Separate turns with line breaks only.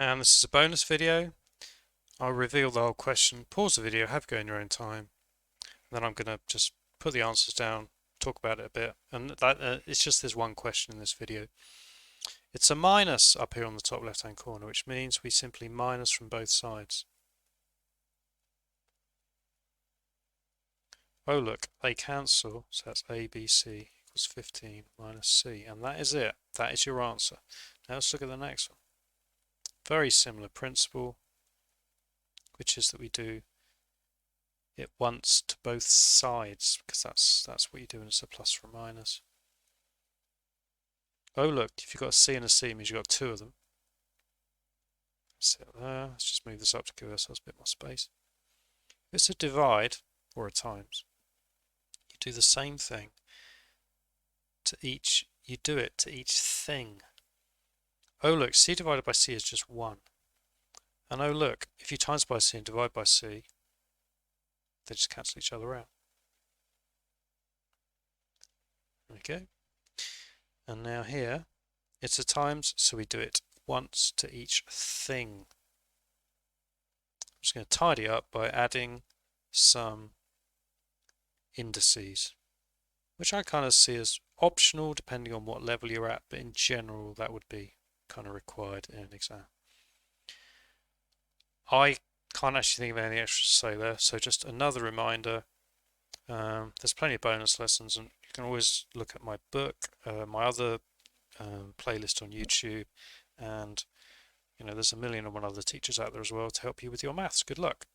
And this is a bonus video. I'll reveal the whole question, pause the video, have a go in your own time. Then I'm going to just put the answers down, talk about it a bit. And that it's just there's one question in this video. It's a minus up here on the top left hand corner, which means we simply minus from both sides. Oh look, they cancel, so that's A, B, C equals 15 minus C. And that is it. That is your answer. Now let's look at the next one. Very similar principle, which is that we do it once to both sides, because that's what you do when it's a plus or a minus. Oh look, if you've got a C and a C, it means you've got two of them. Sit there. Let's just move this up to give ourselves a bit more space. If it's a divide or a times, you do the same thing to each, you do it to each thing. Oh look, C divided by C is just 1. And oh look, if you times by C and divide by C, they just cancel each other out. There we go. And now here, it's a times, so we do it once to each thing. I'm just going to tidy up by adding some indices, which I kind of see as optional depending on what level you're at, but in general that would be kind of required in an exam. I can't actually think of any extra to say there, so just another reminder, there's plenty of bonus lessons, and you can always look at my book, my other playlist on YouTube, and there's a million and one other teachers out there as well to help you with your maths. Good luck.